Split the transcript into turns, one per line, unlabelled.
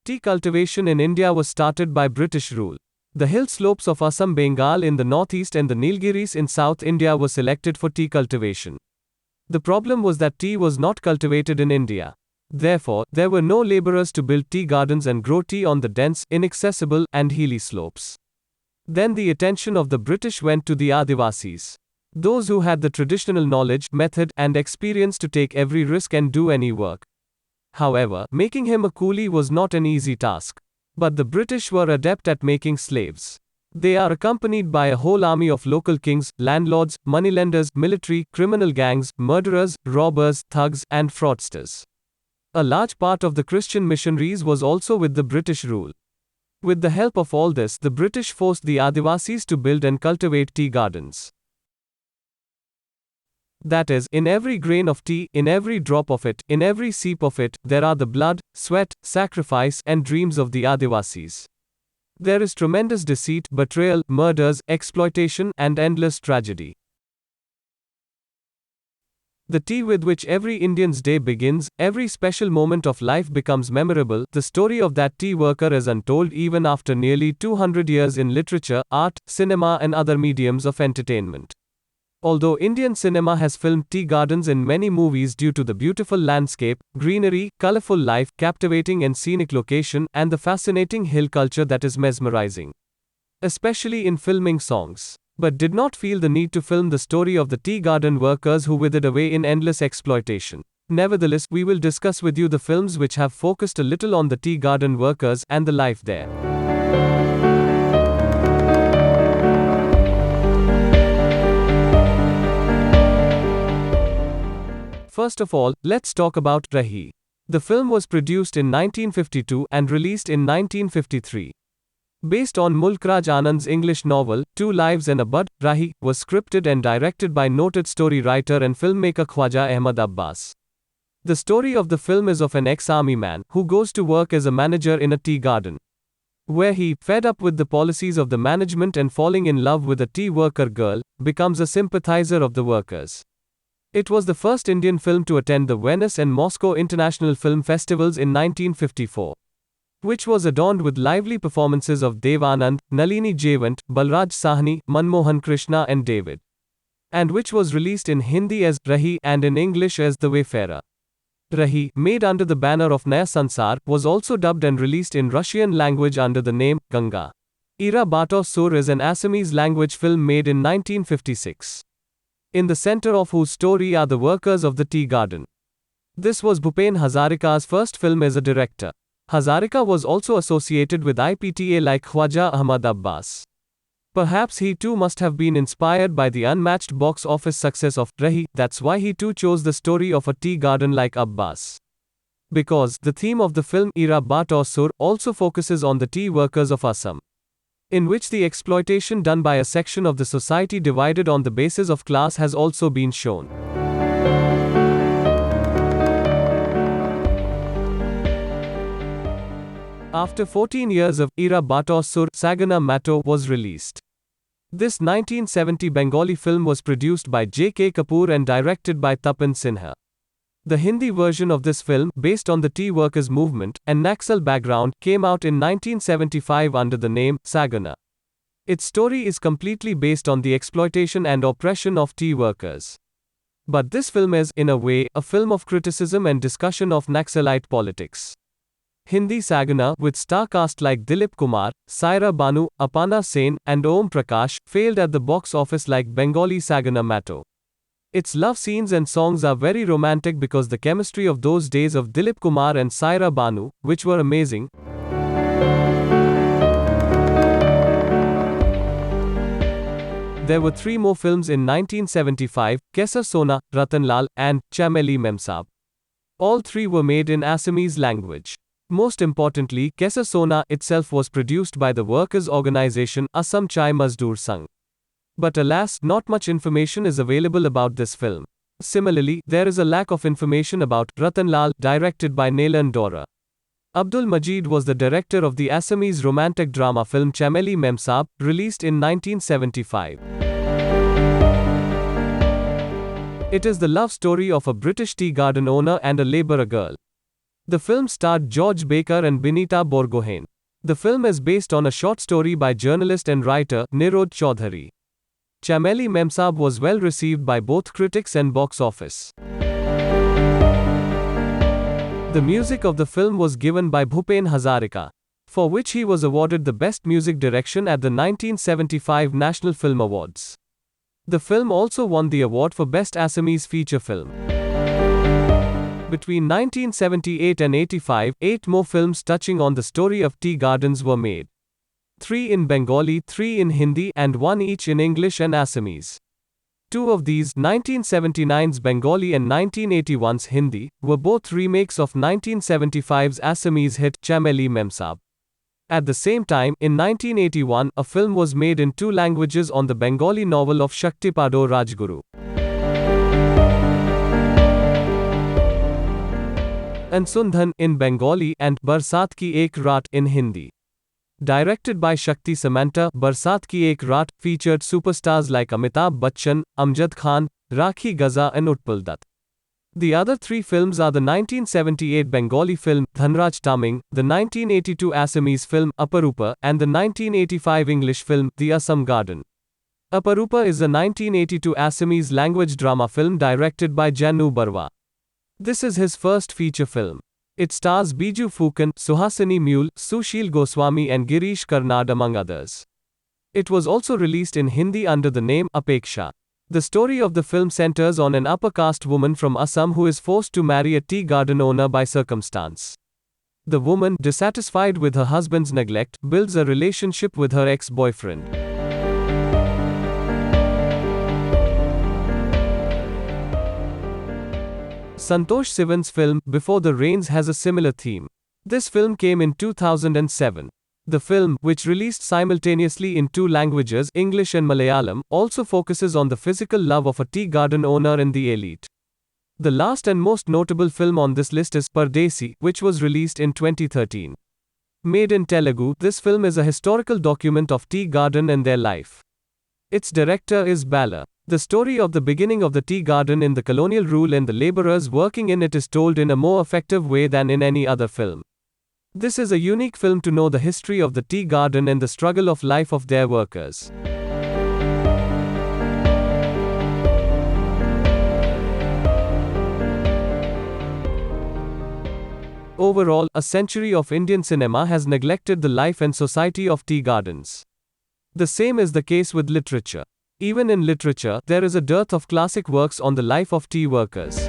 Tea cultivation in India was started by British rule. The hill slopes of Assam, Bengal in the northeast and the Nilgiris in South India were selected for tea cultivation. The problem was that tea was not cultivated in India. Therefore, there were no laborers to build tea gardens and grow tea on the dense, inaccessible, and hilly slopes. Then the attention of the British went to the Adivasis. Those who had the traditional knowledge, method, and experience to take every risk and do any work. However, making him a coolie was not an easy task. But the British were adept at making slaves. They are accompanied by a whole army of local kings, landlords, moneylenders, military, criminal gangs, murderers, robbers, thugs, and fraudsters. A large part of the Christian missionaries was also with the British rule. With the help of all this, the British forced the Adivasis to build and cultivate tea gardens. That is, in every grain of tea, in every drop of it, in every sip of it, there are the blood, sweat, sacrifice, and dreams of the Adivasis. There is tremendous deceit, betrayal, murders, exploitation, and endless tragedy. The tea with which every Indian's day begins, every special moment of life becomes memorable. The story of that tea worker is untold even after nearly 200 years in literature, art, cinema, and other mediums of entertainment. Although Indian cinema has filmed tea gardens in many movies due to the beautiful landscape, greenery, colorful life, captivating and scenic location, and the fascinating hill culture that is mesmerizing, especially in filming songs, but did not feel the need to film the story of the tea garden workers who withered away in endless exploitation. Nevertheless, we will discuss with you the films which have focused a little on the tea garden workers and the life there. First of all, let's talk about Rahi. The film was produced in 1952 and released in 1953. Based on Mulkraj Anand's English novel, Two Lives and a Bud, Rahi was scripted and directed by noted story writer and filmmaker Khwaja Ahmad Abbas. The story of the film is of an ex-army man who goes to work as a manager in a tea garden, where he, fed up with the policies of the management and falling in love with a tea worker girl, becomes a sympathizer of the workers. It was the first Indian film to attend the Venice and Moscow International Film Festivals in 1954, which was adorned with lively performances of Dev Anand, Nalini Jayawant, Balraj Sahni, Manmohan Krishna and David, and which was released in Hindi as Rahi and in English as The Wayfarer. Rahi, made under the banner of Naya Sansar, was also dubbed and released in Russian language under the name Ganga. Ira Bato Sur is an Assamese language film made in 1956. In the center of whose story are the workers of the tea garden. This was Bhupen Hazarika's first film as a director. Hazarika was also associated with IPTA like Khwaja Ahmad Abbas. Perhaps he too must have been inspired by the unmatched box office success of Rahi, that's why he too chose the story of a tea garden like Abbas. Because the theme of the film Ira Bato Sur also focuses on the tea workers of Assam, in which the exploitation done by a section of the society divided on the basis of class has also been shown. After 14 years of Ira Bato Sur, Sagana Mato was released. This 1970 Bengali film was produced by J.K. Kapoor and directed by Tapan Sinha. The Hindi version of this film, based on the tea workers movement and Naxal background, came out in 1975 under the name Sagana. Its story is completely based on the exploitation and oppression of tea workers. But this film is, in a way, a film of criticism and discussion of Naxalite politics. Hindi Sagana, with star cast like Dilip Kumar, Saira Banu, Apana Sen, and Om Prakash, failed at the box office like Bengali Sagana Mato. Its love scenes and songs are very romantic because the chemistry of those days of Dilip Kumar and Saira Banu, which were amazing. There were three more films in 1975, Kaisa Sona, Ratan Lal, and Chameli Memsab. All three were made in Assamese language. Most importantly, Kaisa Sona itself was produced by the workers' organization Assam Chai Mazdoor Sangh. But alas, not much information is available about this film. Similarly, there is a lack of information about Ratan Lal, directed by Nelan Dora. Abdul Majid was the director of the Assamese romantic drama film Chameli Memsab, released in 1975. It is the love story of a British tea garden owner and a labourer girl. The film starred George Baker and Binita Borgohain. The film is based on a short story by journalist and writer Nirod Chaudhary. Chameli Memsab was well received by both critics and box office. The music of the film was given by Bhupen Hazarika, for which he was awarded the Best Music Direction at the 1975 National Film Awards. The film also won the award for Best Assamese Feature Film. Between 1978 and 85, 8 more films touching on the story of tea gardens were made. 3 in Bengali, 3 in Hindi, and 1 each in English and Assamese. 2 of these, 1979's Bengali and 1981's Hindi, were both remakes of 1975's Assamese hit Chameli Memsab. At the same time, in 1981, a film was made in 2 languages on the Bengali novel of Shaktipado Rajguru. And Sundhan in Bengali and Barsat Ki Ek Raat in Hindi. Directed by Shakti Samanta, Barsat Ki Ek Raat featured superstars like Amitabh Bachchan, Amjad Khan, Rakhi Gaza and Utpal Dutt. The other 3 films are the 1978 Bengali film Dhanraj Taming, the 1982 Assamese film Aparupa, and the 1985 English film The Assam Garden. Aparupa is a 1982 Assamese language drama film directed by Janu Barwa. This is his first feature film. It stars Biju Phukan, Suhasini Mule, Sushil Goswami and Girish Karnad among others. It was also released in Hindi under the name Apeksha. The story of the film centers on an upper caste woman from Assam who is forced to marry a tea garden owner by circumstance. The woman, dissatisfied with her husband's neglect, builds a relationship with her ex-boyfriend. Santosh Sivan's film, Before the Rains, has a similar theme. This film came in 2007. The film, which released simultaneously in 2 languages, English and Malayalam, also focuses on the physical love of a tea garden owner and the elite. The last and most notable film on this list is Pardesi, which was released in 2013. Made in Telugu, this film is a historical document of tea garden and their life. Its director is Bala. The story of the beginning of the tea garden in the colonial rule and the laborers working in it is told in a more effective way than in any other film. This is a unique film to know the history of the tea garden and the struggle of life of their workers. Overall, a century of Indian cinema has neglected the life and society of tea gardens. The same is the case with literature. Even in literature, there is a dearth of classic works on the life of tea workers.